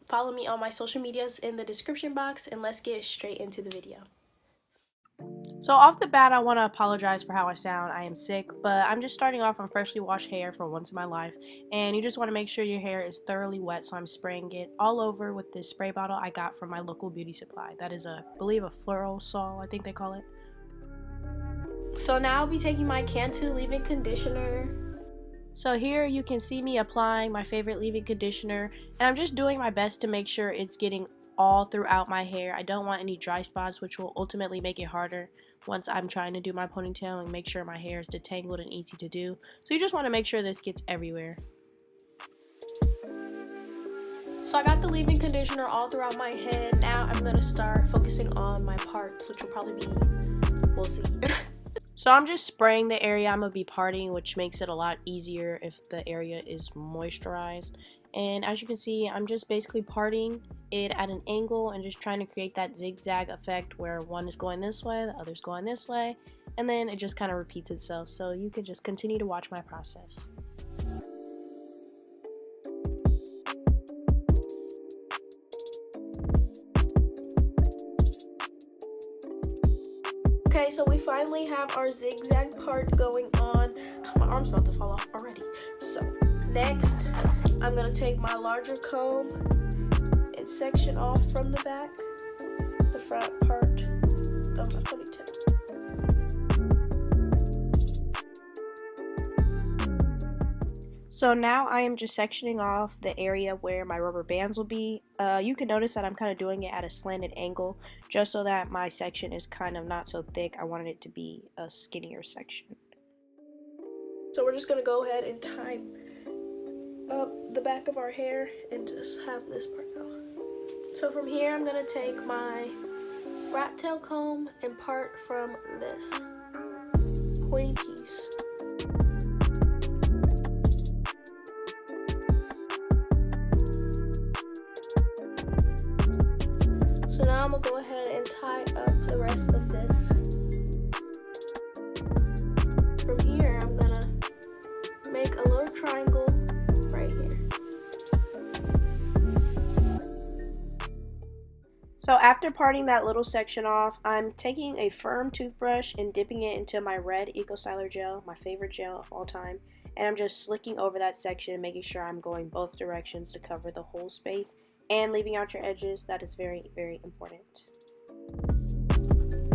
follow me on my social medias in the description box, and let's get straight into the video. So off the bat, I want to apologize for how I sound. I am sick, but I'm just starting off on freshly washed hair for once in my life, and you just want to make sure your hair is thoroughly wet, so I'm spraying it all over with this spray bottle I got from my local beauty supply. That is I believe a Fluorosol, I think they call it. So now I'll be taking my Cantu leave-in conditioner. So here you can see me applying my favorite leave-in conditioner, and I'm just doing my best to make sure it's getting all throughout my hair. I don't want any dry spots, which will ultimately make it harder once I'm trying to do my ponytail and make sure my hair is detangled and easy to do. So you just want to make sure this gets everywhere. So I got the leave-in conditioner all throughout my head. Now I'm going to start focusing on my parts, which will probably be, we'll see. So I'm just spraying the area I'm going to be parting, which makes it a lot easier if the area is moisturized. And as you can see, I'm just basically parting it at an angle and just trying to create that zigzag effect where one is going this way, the other's going this way, and then it just kind of repeats itself. So you can just continue to watch my process. Okay, so we finally have our zigzag part going on. My arm's about to fall off already. So next, I'm gonna take my larger comb and section off from the back, the front part of my ponytail. So now I am just sectioning off the area where my rubber bands will be. You can notice that I'm kind of doing it at a slanted angle just so that my section is kind of not so thick. I wanted it to be a skinnier section. So we're just going to go ahead and tie up the back of our hair and just have this part go. So from here I'm going to take my rat tail comb and part from this pointy piece. So now I'm going to go ahead and tie up the rest of this. From here, I'm going to make a little triangle right here. So after parting that little section off, I'm taking a firm toothbrush and dipping it into my red Eco Styler gel, my favorite gel of all time. And I'm just slicking over that section, making sure I'm going both directions to cover the whole space and leaving out your edges. That is very, very important.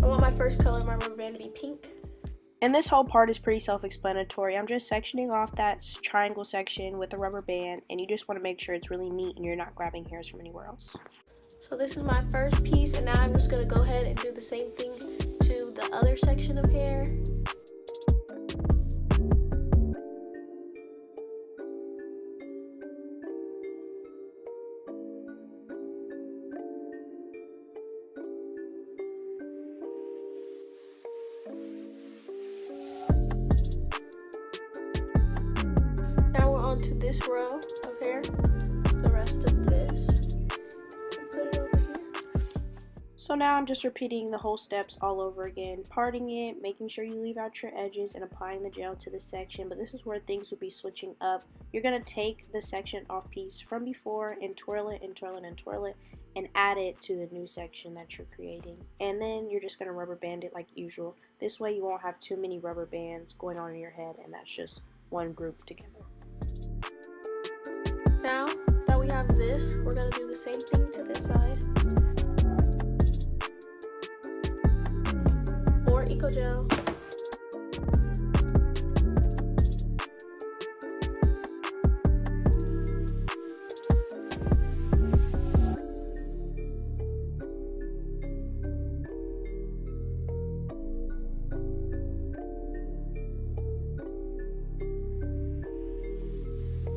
I want my first color of my rubber band to be pink. And this whole part is pretty self-explanatory. I'm just sectioning off that triangle section with a rubber band, and you just want to make sure it's really neat and you're not grabbing hairs from anywhere else. So this is my first piece, and now I'm just going to go ahead and do the same thing to the other section of hair. Now we're on to this row of hair, the rest of this. Put it over here. So now I'm just repeating the whole steps all over again, parting it, making sure you leave out your edges, and applying the gel to the section. But this is where things will be switching up. You're going to take the section off piece from before and twirl it and twirl it and twirl it and add it to the new section that you're creating. And then you're just going to rubber band it like usual. This way you won't have too many rubber bands going on in your head, and that's just one group together. Now that we have this, we're going to do the same thing to this side. More Eco Gel.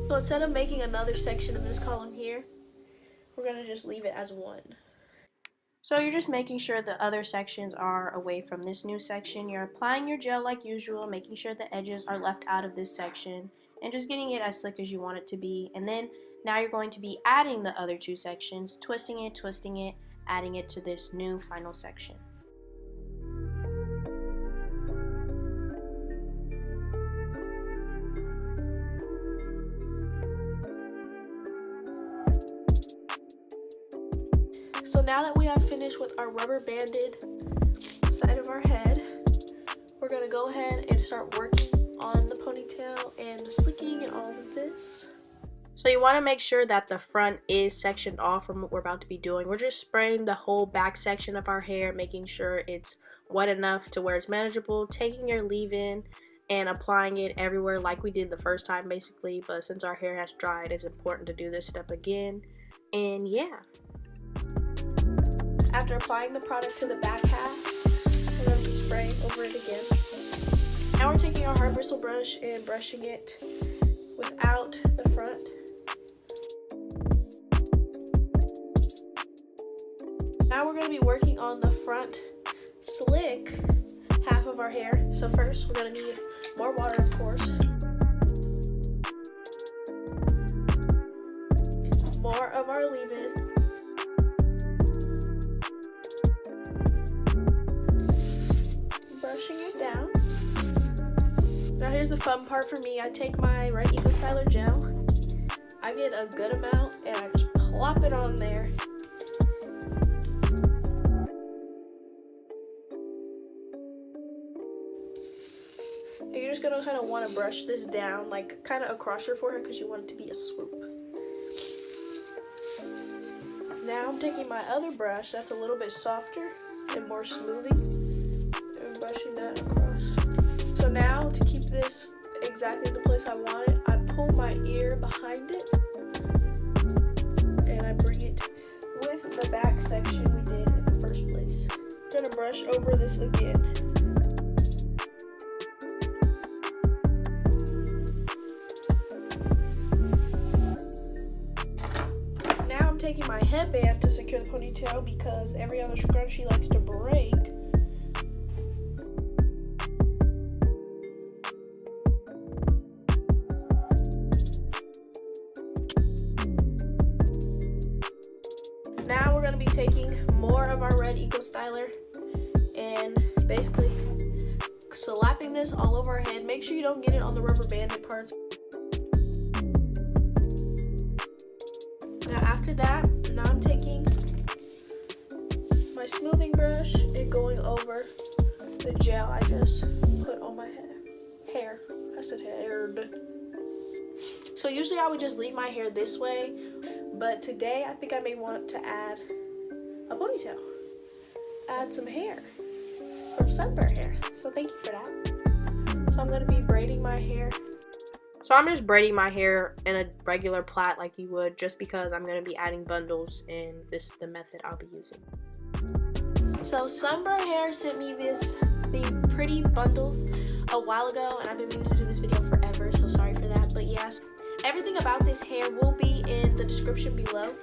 So instead of making another section in this column here, we're going to just leave it as one. So you're just making sure the other sections are away from this new section. You're applying your gel like usual, making sure the edges are left out of this section, and just getting it as slick as you want it to be. And then now you're going to be adding the other two sections, twisting it, adding it to this new final section. So now that we have finished with our rubber banded side of our head, we're gonna go ahead and start working on the ponytail and the slicking and all of this. So you want to make sure that the front is sectioned off from what we're about to be doing. We're just spraying the whole back section of our hair, making sure it's wet enough to where it's manageable, taking your leave-in and applying it everywhere like we did the first time basically, but since our hair has dried, it's important to do this step again. And yeah. After applying the product to the back half, we're going to be spraying over it again. Now we're taking our hard bristle brush and brushing it without the front. Now we're going to be working on the front slick half of our hair. So first we're going to need more water, of course. More of our leave-in. Brushing it down. Now here's the fun part for me. I take my Red Eco Styler gel. I get a good amount and I just plop it on there. And you're just gonna kind of want to brush this down, like kind of across your forehead because you want it to be a swoop. Now I'm taking my other brush that's a little bit softer and more smoothing and brushing that across. So now to keep this exactly the place I want it, I pull my ear behind it and I bring it with the back section we did in the first place. I'm gonna brush over this again. Now I'm taking my headband to secure the ponytail because every other scrunchie likes to break. Now we're going to be taking more of our Red Eco Styler and basically slapping this all over our head. Make sure you don't get it on the rubber banded parts. Now after that, now I'm taking my smoothing brush and going over the gel I just put on my hair. I said haired. So usually I would just leave my hair this way, but today I think I may want to add a ponytail. Add some hair from Sunber hair. So thank you for that. So I'm going to be braiding my hair. So I'm just braiding my hair in a regular plait like you would, just because I'm going to be adding bundles and this is the method I'll be using. So Sunber Hair sent me these pretty bundles a while ago and I've been meaning to do this video forever, so sorry for that. But yes, everything about this hair will be in the description below,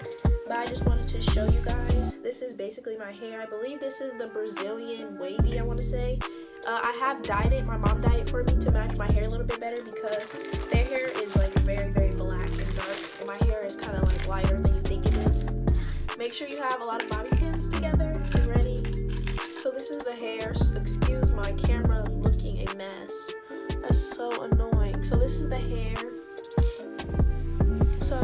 but I just wanted to show you guys. This is basically my hair. I believe this is the Brazilian wavy, I want to say. I have dyed it. My mom dyed it for me to match my hair a little bit better because their hair is like very, very black and dark, and my hair is kind of like lighter than you think it is. Make sure you have a lot of bobby pins together and ready. So this is the hair. Excuse my camera looking a mess. That's so annoying. So this is the hair. So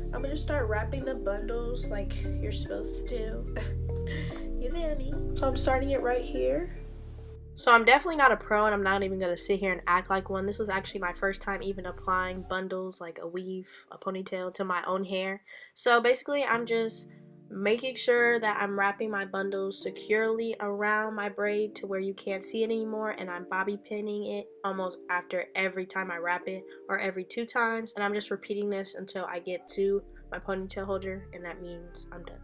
I'm gonna just start wrapping the bundles like you're supposed to. You feel me? So I'm starting it right here. So I'm definitely not a pro and I'm not even going to sit here and act like one. This was actually my first time even applying bundles, like a weave, a ponytail, to my own hair. So basically I'm just making sure that I'm wrapping my bundles securely around my braid to where you can't see it anymore, and I'm bobby pinning it almost after every time I wrap it, or every 2 times, and I'm just repeating this until I get to my ponytail holder, and that means I'm done.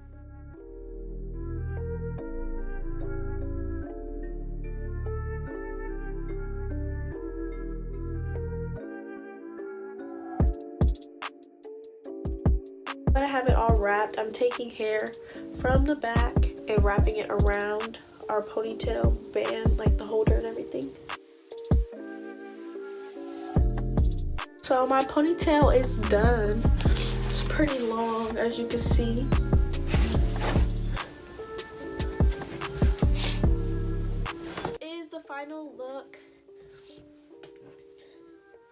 When I have it all wrapped, I'm taking hair from the back and wrapping it around our ponytail band, like the holder and everything. So my ponytail is done. It's pretty long, as you can see. Is the final look.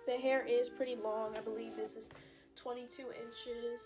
The hair is pretty long. I believe this is 22 inches.